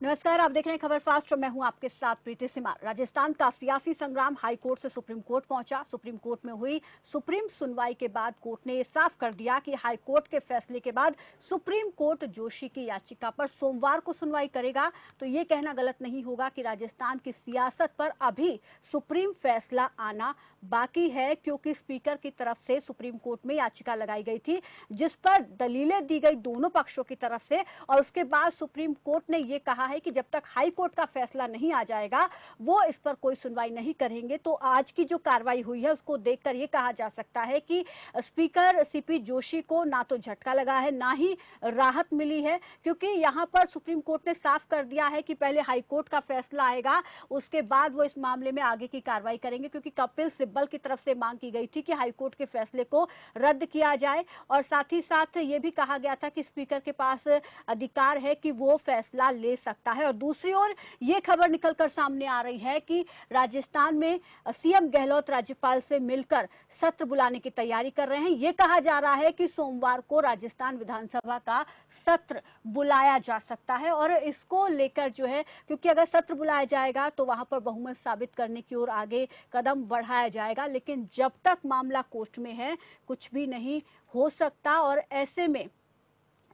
नमस्कार, आप देख रहे हैं खबर फास्ट और मैं हूं आपके साथ प्रीति सिमार। राजस्थान का सियासी संग्राम हाई कोर्ट से सुप्रीम कोर्ट पहुंचा। सुप्रीम कोर्ट में हुई सुप्रीम सुनवाई के बाद कोर्ट ने ये साफ कर दिया कि हाई कोर्ट के फैसले के बाद सुप्रीम कोर्ट जोशी की याचिका पर सोमवार को सुनवाई करेगा। तो ये कहना गलत नहीं होगा कि राजस्थान की सियासत पर अभी सुप्रीम फैसला आना बाकी है, क्योंकि स्पीकर की तरफ से सुप्रीम कोर्ट में याचिका लगाई गई थी जिस पर दलीलें दी गई दोनों पक्षों की तरफ से, और उसके बाद सुप्रीम कोर्ट ने यह कहा है कि जब तक हाई कोर्ट का फैसला नहीं आ जाएगा वो इस पर कोई सुनवाई नहीं करेंगे। तो आज की जो कार्रवाई हुई है उसको देखकर यह कहा जा सकता है कि स्पीकर सीपी जोशी को ना तो झटका लगा है ना ही राहत मिली है, क्योंकि यहां पर सुप्रीम कोर्ट ने साफ कर दिया है कि पहले हाई कोर्ट का फैसला आएगा उसके बाद वो इस मामले में आगे की कार्रवाई करेंगे। क्योंकि कपिल सिब्बल की तरफ से मांग की गई थी कि हाई कोर्ट के फैसले को रद्द किया जाए, और साथ ही साथ ये भी कहा गया था कि स्पीकर के पास अधिकार है कि वो फैसला ले सकता है। और दूसरी ओर ये खबर निकलकर सामने आ रही है कि राजस्थान में सीएम गहलोत राज्यपाल से मिलकर सत्र बुलाने की तैयारी कर रहे हैं। ये कहा जा रहा है कि सोमवार को राजस्थान विधानसभा का सत्र बुलाया जा सकता है, और इसको लेकर जो है, क्योंकि अगर सत्र बुलाया जाएगा तो वहां पर बहुमत साबित करने की ओर आगे कदम बढ़ाया जाएगा। लेकिन जब तक मामला कोर्ट में है कुछ भी नहीं हो सकता। और ऐसे में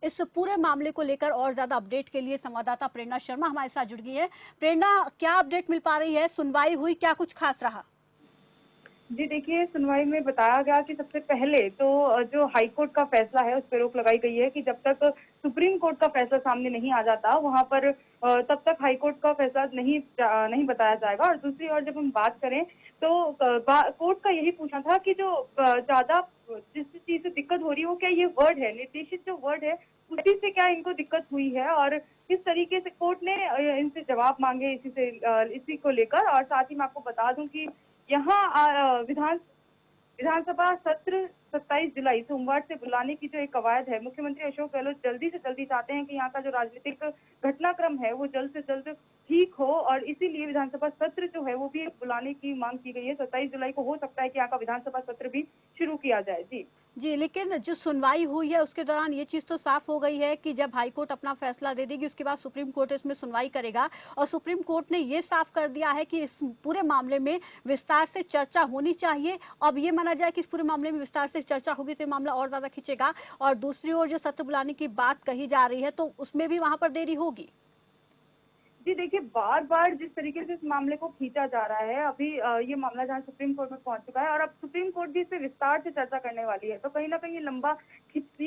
इस पूरे मामले को लेकर और ज्यादा अपडेट के लिए संवाददाता प्रेरणा शर्मा हमारे साथ जुड़ गई है। प्रेरणा, क्या अपडेट मिल पा रही है? सुनवाई हुई, क्या कुछ खास रहा? जी देखिए, सुनवाई में बताया गया कि सबसे पहले तो जो हाई कोर्ट का फैसला है उस पर रोक लगाई गई है कि जब तक सुप्रीम कोर्ट का फैसला सामने नहीं आ जाता वहां पर तब तक हाई कोर्ट का फैसला नहीं बताया जाएगा। और दूसरी ओर जब हम बात करें तो कोर्ट का यही पूछना था कि जो ज्यादा जिस चीज से दिक्कत हो रही है वो क्या ये वर्ड है, निर्देशित जो वर्ड है उसी से क्या इनको दिक्कत हुई है, और किस तरीके से कोर्ट ने इनसे जवाब मांगे इसी को लेकर। और साथ ही मैं आपको बता दूं कि यहाँ विधानसभा सत्र 27 जुलाई सोमवार से बुलाने की जो एक कवायद है, मुख्यमंत्री अशोक गहलोत जल्दी से जल्दी चाहते हैं कि यहाँ का जो राजनीतिक घटनाक्रम है वो जल्द से जल्द ठीक हो, और इसीलिए विधानसभा सत्र जो है वो भी बुलाने की मांग की गई है। 27 जुलाई को हो सकता है कि यहाँ का विधानसभा सत्र भी शुरू किया जाए। जी, लेकिन जो सुनवाई हुई है उसके दौरान ये चीज तो साफ हो गई है कि जब हाई कोर्ट अपना फैसला दे देगी उसके बाद सुप्रीम कोर्ट इसमें सुनवाई करेगा, और सुप्रीम कोर्ट ने ये साफ कर दिया है कि इस पूरे मामले में विस्तार से चर्चा होनी चाहिए। अब ये माना जाए कि इस पूरे मामले में विस्तार से चर्चा होगी तो ये मामला और ज्यादा खिंचेगा, और दूसरी ओर जो सत्र बुलाने की बात कही जा रही है तो उसमें भी वहां पर देरी होगी। जी देखिए, बार बार जिस तरीके से इस मामले को खींचा जा रहा है, अभी ये मामला जहाँ सुप्रीम कोर्ट में पहुंच चुका है और अब सुप्रीम कोर्ट भी इस पे विस्तार से चर्चा करने वाली है, तो कहीं ना कहीं ये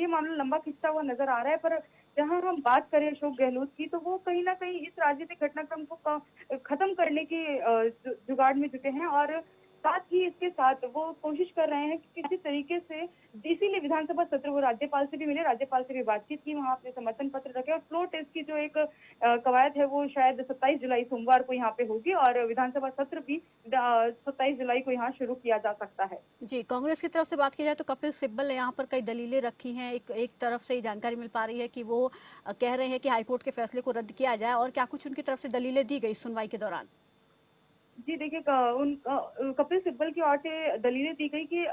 मामला लंबा खिंचता हुआ नजर आ रहा है। पर जहाँ हम बात करें अशोक गहलोत की, तो वो कहीं ना कहीं इस राजनीतिक घटनाक्रम को खत्म करने की जुगाड़ में जुटे हैं, और साथ ही इसके साथ वो कोशिश कर रहे हैं कि किसी तरीके से, इसीलिए विधानसभा सत्र वो राज्यपाल से भी मिले, राज्यपाल से भी बातचीत की, वहां अपने समर्थन पत्र रखे, और फ्लोर टेस्ट की जो एक कवायद है वो शायद 27 जुलाई सोमवार को यहाँ पे होगी, और विधानसभा सत्र भी 27 जुलाई को यहाँ शुरू किया जा सकता है। जी, कांग्रेस की तरफ से बात की जाए तो कपिल सिब्बल ने यहाँ पर कई दलीलें रखी हैं। एक तरफ से जानकारी मिल पा रही है कि वो कह रहे हैं कि हाईकोर्ट के फैसले को रद्द किया जाए, और क्या कुछ उनकी तरफ से दलीलें दी गई सुनवाई के दौरान? जी देखिए, कपिल सिब्बल की ओर से दलीलें दी गई कि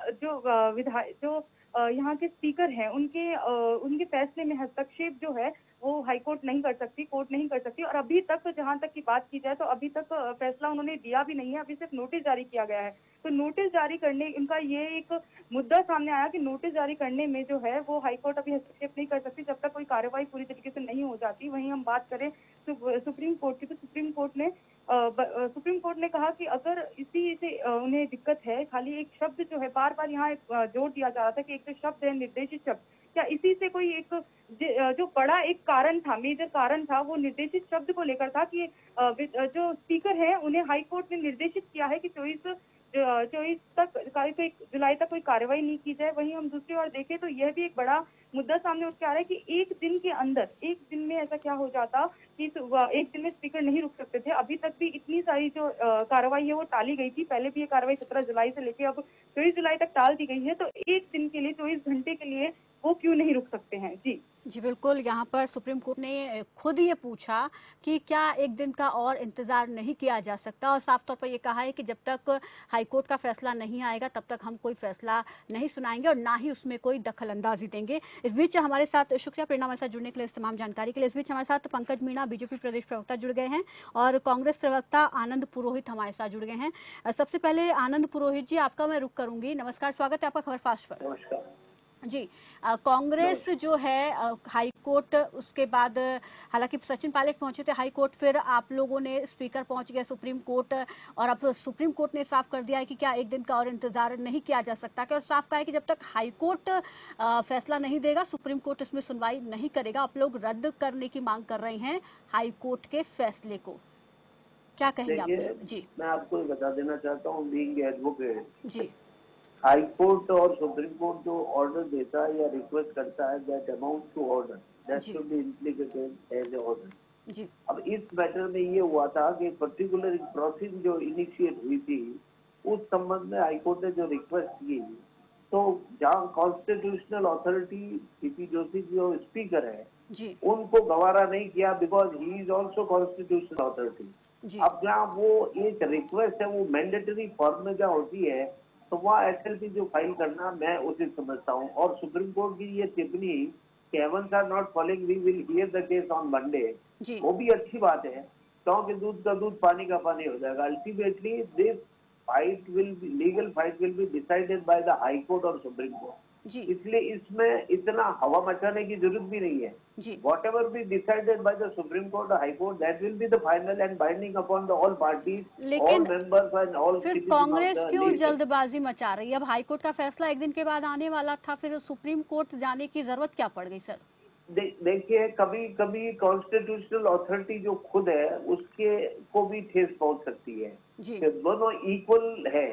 यहाँ के स्पीकर हैं उनके फैसले में हस्तक्षेप जो है वो हाई कोर्ट नहीं कर सकती, कोर्ट नहीं कर सकती। और अभी तक जहां तक की बात की जाए तो अभी तक फैसला उन्होंने दिया भी नहीं है, अभी सिर्फ नोटिस जारी किया गया है। तो नोटिस जारी करने उनका ये एक मुद्दा सामने आया कि नोटिस जारी करने में जो है वो हाई कोर्ट अभी हस्तक्षेप नहीं कर सकती जब तक कोई कार्रवाई पूरी तरीके से नहीं हो जाती। वहीं हम बात करें सुप्रीम कोर्ट की, तो सुप्रीम कोर्ट ने कहा कि अगर इसी से उन्हें दिक्कत है, खाली एक शब्द जो है बार बार यहाँ जोर दिया जा रहा था कि एक जो शब्द है निर्देशित शब्द, क्या इसी से कोई एक जो बड़ा एक कारण था, मेजर कारण था, वो निर्देशित शब्द को लेकर था कि जो स्पीकर है उन्हें हाई कोर्ट ने निर्देशित किया है कि 24 जुलाई तक कोई कार्रवाई नहीं की जाए। वहीं हम दूसरी ओर देखें तो यह भी एक बड़ा मुद्दा सामने उठ के आ रहा है कि एक दिन के अंदर, एक दिन में ऐसा क्या हो जाता कि एक दिन में स्पीकर नहीं रुक सकते थे। अभी तक भी इतनी सारी जो कार्रवाई है वो टाली गई थी, पहले भी ये कार्रवाई 17 जुलाई से लेकर अब 24 जुलाई तक टाल दी गई है। तो एक दिन के लिए, 24 घंटे के लिए वो क्यों नहीं रुक सकते हैं। जी जी बिल्कुल, यहाँ पर सुप्रीम कोर्ट ने खुद ये पूछा कि क्या एक दिन का और इंतजार नहीं किया जा सकता, और साफ तौर पर ये कहा है कि जब तक हाईकोर्ट का फैसला नहीं आएगा तब तक हम कोई फैसला नहीं सुनाएंगे और ना ही उसमें कोई दखल अंदाजी देंगे। इस बीच हमारे साथ, शुक्रिया प्रेरणा हमारे साथ जुड़ने के लिए, इस तमाम जानकारी के लिए। इस बीच हमारे साथ पंकज मीणा बीजेपी प्रदेश प्रवक्ता जुड़ गए हैं और कांग्रेस प्रवक्ता आनंद पुरोहित हमारे साथ जुड़ गए हैं। सबसे पहले आनंद पुरोहित जी, आपका मैं रुख करूंगी। नमस्कार, स्वागत है आपका खबर फास्ट पर। नमस्कार जी, कांग्रेस जो है हाई कोर्ट, उसके बाद हालांकि सचिन पायलट पहुंचे थे हाई कोर्ट, फिर आप लोगों ने, स्पीकर पहुंच गए सुप्रीम कोर्ट, और अब सुप्रीम कोर्ट ने साफ कर दिया है कि क्या एक दिन का और इंतजार नहीं किया जा सकता, और साफ कहा है कि जब तक हाई कोर्ट फैसला नहीं देगा, सुप्रीम कोर्ट इसमें सुनवाई नहीं करेगा। आप लोग रद्द करने की मांग कर रहे हैं हाई कोर्ट के फैसले को, क्या कहेंगे आप? जी मैं आपको बता देना चाहता हूँ, बीइंग एडवोकेट, जी हाई कोर्ट और सुप्रीम कोर्ट जो ऑर्डर देता है या रिक्वेस्ट करता है, that amount to order, that should be implicated as a order. जी अब इस मैटर में ये हुआ था कि पर्टिकुलर प्रोसेस जो इनिशिएट हुई थी, उस संबंध में हाई कोर्ट ने जो रिक्वेस्ट की, तो जहाँ कॉन्स्टिट्यूशनल अथॉरिटी सीपी जोशी जो स्पीकर है, जी उनको गवारा नहीं किया, because he is also constitutional authority. जी अब जहाँ वो एक रिक्वेस्ट है, वो मैंडेटरी फॉर्म में जहाँ होती है, तो वह एसएलपी जो फाइल करना मैं उचित समझता हूँ। और सुप्रीम कोर्ट की ये टिप्पणी कि heavens are not following, we will hear the case on Monday, जी वो भी अच्छी बात है, क्योंकि दूध का दूध पानी का पानी हो जाएगा। Ultimately this fight will be, legal fight will be decided by the high court और सुप्रीम कोर्ट, जी इसलिए इसमें इतना हवा मचाने की जरूरत भी नहीं है। जी Whatever be decided by the Supreme Court or High Court, that will be the final and binding upon the all parties, all लेकिन members and all फिर citizens of कांग्रेस the क्यों nation. जल्दबाजी मचा रही है? अब हाई कोर्ट का फैसला एक दिन के बाद आने वाला था, फिर सुप्रीम कोर्ट जाने की जरूरत क्या पड़ गई सर? देखिए, कभी कभी कॉन्स्टिट्यूशनल अथॉरिटी जो खुद है, उसके को भी ठेस पहुंच सकती है। जी कि दोनों इक्वल है,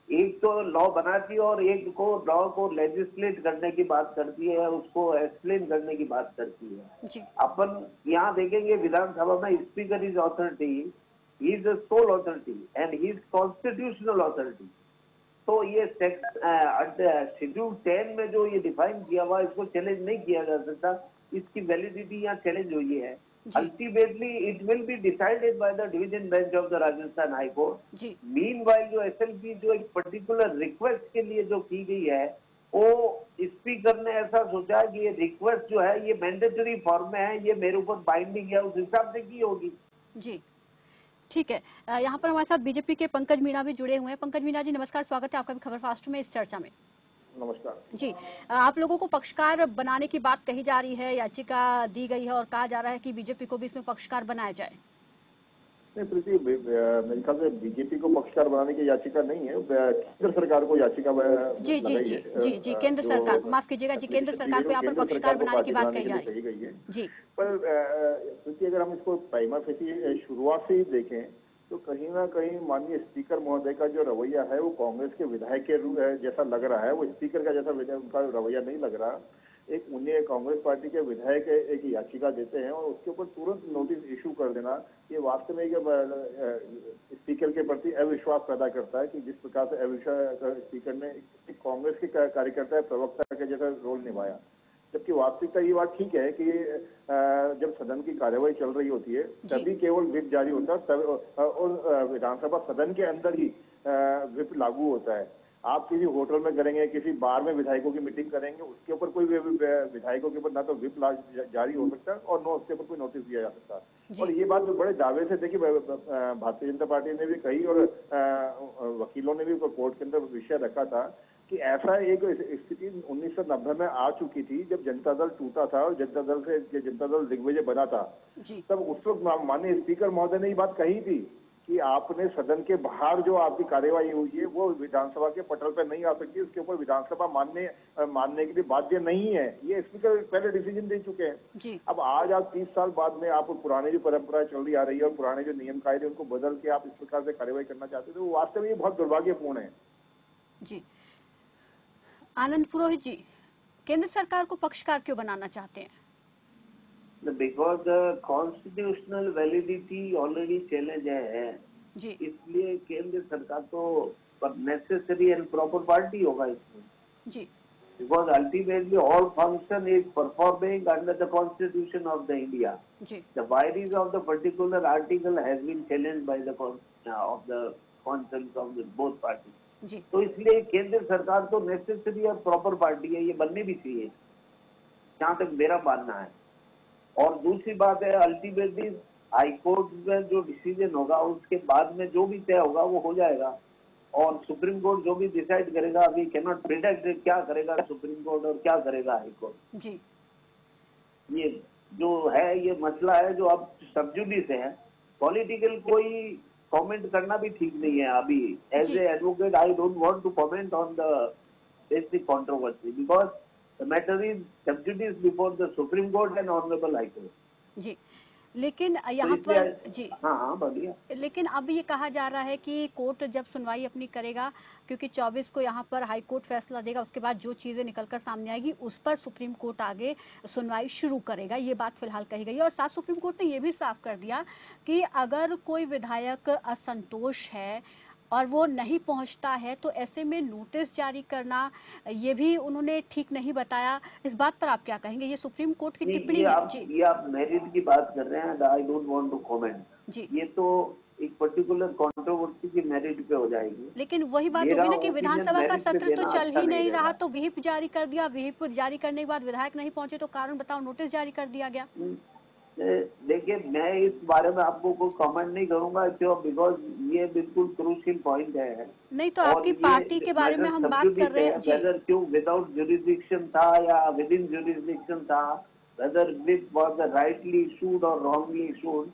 एक तो लॉ बनाती है और एक को लॉ को लेजिस्लेट करने की बात करती है, उसको एक्सप्लेन करने की बात करती है। जी अपन यहाँ देखेंगे विधानसभा में speaker is authority, he is the soul authority and he is constitutional authority. तो ये शेड्यूल 10 में जो ये डिफाइन किया हुआ, इसको चैलेंज नहीं किया जा सकता, इसकी वैलिडिटी यहाँ चैलेंज हुई है। Ultimately it will be decided by the division bench of the Rajasthan high court. जी मीनवाइल जो एसएलपी जो एक पर्टिकुलर रिक्वेस्ट के लिए जो की गई है, वो स्पीकर ने ऐसा सोचा कि ये रिक्वेस्ट जो है ये मैंडेटरी फॉर्म में है, ये मेरे ऊपर बाइंडिंग है, उस हिसाब से की होगी। जी ठीक है। यहाँ पर हमारे साथ बीजेपी के पंकज मीणा भी जुड़े हुए हैं। पंकज मीणा जी, नमस्कार, स्वागत है आपका भी खबर फास्ट में इस चर्चा में। नमस्कार जी, आप लोगों को पक्षकार बनाने की बात कही जा रही है, याचिका दी गई है और कहा जा रहा है कि बीजेपी को भी इसमें पक्षकार बनाया जाए। नहीं प्रीति, मेरे ख्याल से बीजेपी को पक्षकार बनाने की याचिका नहीं है, केंद्र सरकार को याचिका जी जी जी जी जी केंद्र सरकार को, माफ कीजिएगा जी, केंद्र सरकार को यहाँ पर पक्षकार बनाने की बात कही जा रही है जी। पर प्रीति, अगर हम इसको प्राइमा फेसी शुरुआत से ही देखें तो कहीं ना कहीं माननीय स्पीकर महोदय का जो रवैया है वो कांग्रेस के विधायक के जैसा लग रहा है, वो स्पीकर का जैसा उनका रवैया नहीं लग रहा। एक उन्हें कांग्रेस पार्टी के विधायक एक याचिका देते हैं और उसके ऊपर तुरंत नोटिस इशू कर देना, ये वास्तव में स्पीकर के प्रति अविश्वास पैदा करता है कि जिस प्रकार से अविश्वास स्पीकर ने कांग्रेस के कार्यकर्ता प्रवक्ता के जैसा रोल निभाया। जबकि वास्तविकता ये बात ठीक है कि जब सदन की कार्यवाही चल रही होती है तभी केवल व्हिप जारी होता है, और विधानसभा सदन के अंदर ही व्हिप लागू होता है। आप किसी होटल में करेंगे, किसी बार में विधायकों की मीटिंग करेंगे, उसके ऊपर कोई विधायकों के ऊपर ना तो व्हिप जारी हो सकता और न उसके ऊपर कोई नोटिस दिया जा सकता। और ये बात तो बड़े दावे से देखिए भारतीय जनता पार्टी ने भी कही और वकीलों ने भी कोर्ट के अंदर विषय रखा था कि ऐसा एक स्थिति 1990 में आ चुकी थी जब जनता दल टूटा था और जनता दल दिग्विजय बना था। तब उस वक्त माननीय स्पीकर महोदय ने ये बात कही थी कि आपने सदन के बाहर जो आपकी कार्यवाही हुई है वो विधानसभा के पटल पर नहीं आ सकती, उसके ऊपर विधानसभा मानने के लिए बाध्य नहीं है। ये स्पीकर पहले डिसीजन दे चुके हैं। अब आज आप 30 साल बाद में आप पुरानी जो परंपरा चल रही आ रही है और पुराने जो नियम कायदे उनको बदल के आप इस प्रकार से कार्यवाही करना चाहते थे, वो वास्तव में ये बहुत दुर्भाग्यपूर्ण है। जी, आनंद पुरोहित जी, केंद्र सरकार को पक्षकार क्यों बनाना चाहते हैं? Because the constitutional validity already challenge है जी, इसलिए केंद्र सरकार तो नेसेसरी एंड प्रॉपर पार्टी होगा इसमें। जी because ultimately all function is performing under the Constitution of the India. Ji The violence of the particular article has been challenged by the of the conscience of the both parties. जी तो इसलिए केंद्र सरकार तो necessary और proper party है, ये बननी भी चाहिए, जहाँ तक मेरा मानना है। और दूसरी बात है, अल्टीमेटली हाई कोर्ट में जो डिसीजन होगा उसके बाद में जो भी तय होगा वो हो जाएगा, और सुप्रीम कोर्ट जो भी डिसाइड करेगा, अभी कैन नॉट प्रिडिक्ट क्या करेगा सुप्रीम कोर्ट और क्या करेगा हाई कोर्ट। जी ये जो है ये मसला है जो अब सब्जुडिस है, पॉलिटिकल कोई कमेंट करना भी ठीक नहीं है अभी। As a advocate I don't want to comment on the basic controversy because the matter is sub judice before the supreme court and honourable high court. जी लेकिन यहाँ पर जी हाँ बढ़िया। लेकिन अब ये कहा जा रहा है कि कोर्ट जब सुनवाई अपनी करेगा, क्योंकि 24 को यहाँ पर हाई कोर्ट फैसला देगा, उसके बाद जो चीजें निकलकर सामने आएगी उस पर सुप्रीम कोर्ट आगे सुनवाई शुरू करेगा, ये बात फिलहाल कही गई है। और साथ सुप्रीम कोर्ट ने ये भी साफ कर दिया कि अगर कोई विधायक असंतोष है और वो नहीं पहुंचता है तो ऐसे में नोटिस जारी करना ये भी उन्होंने ठीक नहीं बताया। इस बात पर आप क्या कहेंगे? ये सुप्रीम कोर्ट की टिप्पणी है। ये आप मेरिट की बात कर रहे हैं, I don't want to comment जी। ये तो एक पर्टिकुलर कंट्रोवर्सी की मेरिट पे हो जाएगी, लेकिन वही बात होगी ना कि विधानसभा का सत्र तो चल ही नहीं रहा, तो व्हिप जारी कर दिया, व्हिप जारी करने के बाद विधायक नहीं पहुंचे तो कारण बताओ, नोटिस जारी कर दिया गया। देखिए मैं इस बारे में आपको कोई कमेंट नहीं करूंगा, क्यों, बिकॉज ये बिल्कुल क्रूशियल पॉइंट है। नहीं तो आपकी पार्टी के बारे में हम बात कर रहे हैं जी। वेदर क्यों विदाउट जुरिसडिक्शन था या विद इन जुरिसडिक्शन था, whether whip was rightly issued और wrongly issued,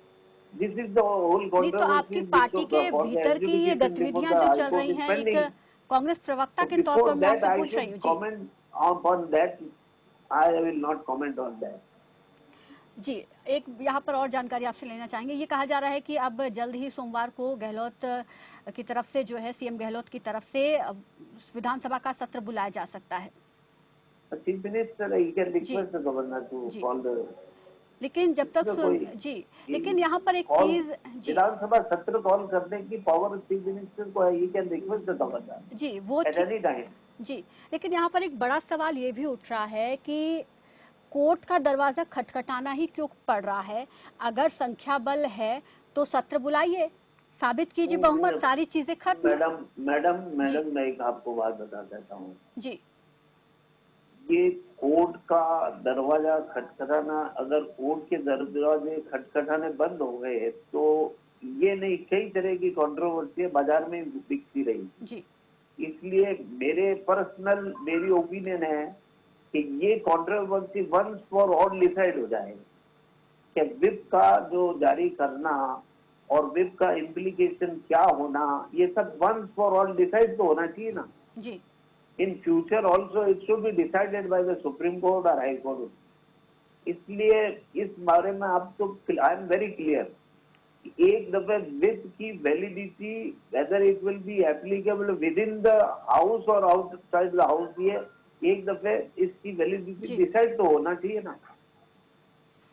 this is the whole controversy. नहीं तो आपकी पार्टी के भीतर की ये गतिविधियां जो चल रही हैं, एक कांग्रेस प्रवक्ता के तौर पर मैं आपसे पूछ रही हूँ जी। Comment on that, I will not comment on that जी। एक यहाँ पर और जानकारी आपसे लेना चाहेंगे, ये कहा जा रहा है कि अब जल्द ही सोमवार को गहलोत की तरफ से जो है सीएम गहलोत की तरफ से विधानसभा का सत्र बुलाया जा सकता है। Chief minister he can request the governor to call the, लेकिन जब तक जी लेकिन यहाँ पर एक चीज जी, विधानसभा सत्र कॉल करने की पावर चीफ मिनिस्टर को है, he can request the governor ji वो एट एनी टाइम जी। लेकिन यहाँ पर एक बड़ा सवाल ये भी उठ रहा है कि कोर्ट का दरवाजा खटखटाना ही क्यों पड़ रहा है? अगर संख्या बल है तो सत्र बुलाइए, साबित कीजिए बहुमत, सारी चीजें खत्म। मैडम मैं एक आपको बात बता देता हूँ जी। ये कोर्ट का दरवाजा खटखटाना, अगर कोर्ट के दरवाजे खटखटाने बंद हो गए तो ये नहीं, कई तरह की कंट्रोवर्सी बाजार में बिकती रही जी। इसलिए मेरी ओपिनियन है कि ये controversy once for all decide हो जाए कि व्हिप का जो जारी करना और व्हिप का इम्प्लीकेशन क्या होना, ये सब वंस फॉर ऑल डिसाइड तो होना चाहिए ना जी। In future also it should be decided by the supreme court और हाई कोर्ट। इसलिए इस बारे में आपको आई एम वेरी क्लियर, एक दफे व्हिप की validity whether it will be applicable with in the house और आउटसाइड द हाउस, ये एक दफे इसकी वैलिडिटी डिसाइड तो होना चाहिए ना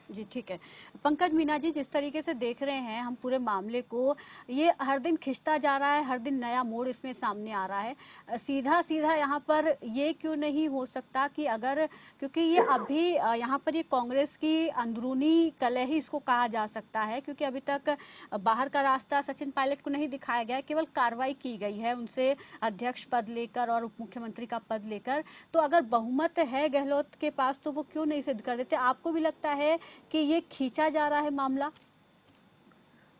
जी। ठीक है पंकज मीना जी, जिस तरीके से देख रहे हैं हम पूरे मामले को, ये हर दिन खिंचता जा रहा है, हर दिन नया मोड़ इसमें सामने आ रहा है। सीधा यहाँ पर ये क्यों नहीं हो सकता कि अगर, क्योंकि ये अभी यहाँ पर ये कांग्रेस की अंदरूनी कलह ही इसको कहा जा सकता है, क्योंकि अभी तक बाहर का रास्ता सचिन पायलट को नहीं दिखाया गया, केवल कार्रवाई की गई है उनसे अध्यक्ष पद लेकर और उप मुख्यमंत्री का पद लेकर। तो अगर बहुमत है गहलोत के पास तो वो क्यों नहीं सिद्ध कर देते? आपको भी लगता है कि ये खींचा जा रहा है मामला?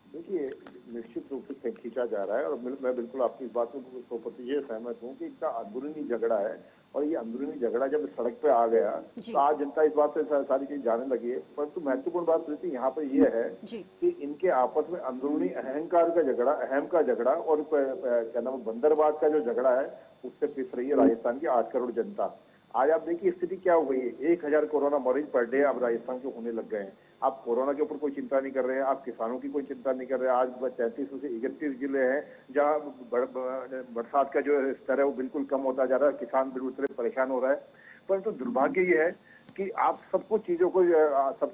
देखिए निश्चित रूप से खींचा जा रहा है और मैं बिल्कुल आपकी इस बात में 100% सहमत हूँ कि इतना अंदरूनी झगड़ा है, और ये अंदरूनी झगड़ा जब सड़क पे आ गया तो आज जनता इस बात से सारी चीज जाने लगी है। परंतु महत्वपूर्ण बात प्रीति यहाँ पर यह है कि इनके आपस में अंदरूनी अहंकार का झगड़ा, अहम का झगड़ा और क्या नाम बंदरबाज का जो झगड़ा है उससे पिस रही है राजस्थान की 8 करोड़ जनता। आज आप देखिए स्थिति क्या हो गई है, 1000 कोरोना मरीज पर डे अब राजस्थान के होने लग गए हैं। आप कोरोना के ऊपर कोई चिंता नहीं कर रहे हैं, आप किसानों की कोई चिंता नहीं कर रहे हैं। आज 33 से 31 जिले हैं जहां बरसात का जो स्तर है वो बिल्कुल कम होता जा रहा है, किसान बिल्कुल परेशान हो रहा है। परंतु दुर्भाग्य ये है कि आप सब कुछ चीजों को, सब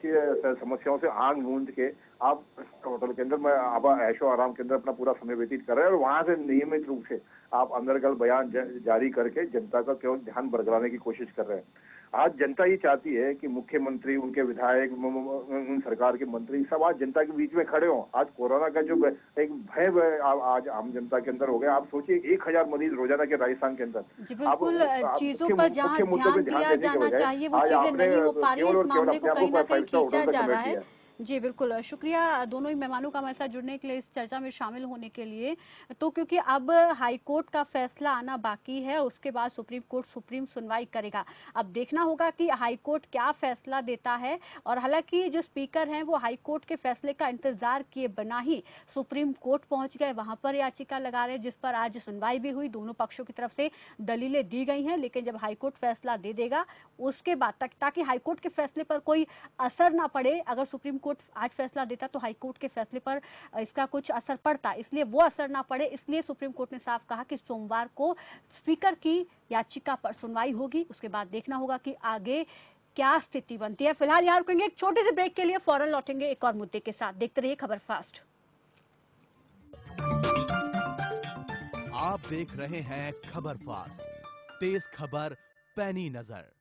समस्याओं से आग मूंद के आप होटल के अंदर मैं आप ऐशो आराम के अंदर अपना पूरा समय व्यतीत कर रहे हैं और वहां से नियमित रूप से आप अंदरगल बयान जारी करके जनता का केवल ध्यान बरगलाने की कोशिश कर रहे हैं। आज जनता ये चाहती है कि मुख्यमंत्री, उनके विधायक, उन सरकार के मंत्री सब आज जनता के बीच में खड़े हों। आज कोरोना का जो एक भय आज आम जनता के अंदर हो गया। आप सोचिए 1000 मरीज रोजाना के राजस्थान के अंदर। जी बिल्कुल, चीजों पर जहां ध्यान दिया जाना चाहिए वो चीजें नहीं हो पा रही है। इस मामले को कहीं ना कहीं खींचा जा रहा है। जी बिल्कुल, शुक्रिया दोनों ही मेहमानों का हमारे साथ जुड़ने के लिए, इस चर्चा में शामिल होने के लिए। तो क्योंकि अब हाई कोर्ट का फैसला आना बाकी है, उसके बाद सुप्रीम कोर्ट सुनवाई करेगा। अब देखना होगा कि हाई कोर्ट क्या फैसला देता है। और हालांकि जो स्पीकर हैं वो हाई कोर्ट के फैसले का इंतजार किए बिना ही सुप्रीम कोर्ट पहुंच गए, वहां पर याचिका लगा रहे, जिस पर आज सुनवाई भी हुई। दोनों पक्षों की तरफ से दलीलें दी गई हैं, लेकिन जब हाई कोर्ट फैसला दे देगा उसके बाद तक, ताकि हाई कोर्ट के फैसले पर कोई असर ना पड़े। अगर सुप्रीम कोर्ट आज फैसला देता तो हाई कोर्ट के फैसले पर इसका कुछ असर पड़ता, इसलिए वो असर ना पड़े, इसलिए सुप्रीम कोर्ट ने साफ कहा कि सोमवार को स्पीकर की याचिका पर सुनवाई होगी। उसके बाद देखना होगा कि आगे क्या स्थिति बनती है। फिलहाल यहाँ रुकेंगे एक छोटे से ब्रेक के लिए, फौरन लौटेंगे एक और मुद्दे के साथ। देखते रहिए खबर फास्ट। आप देख रहे हैं खबर फास्ट, तेज खबर पैनी नजर।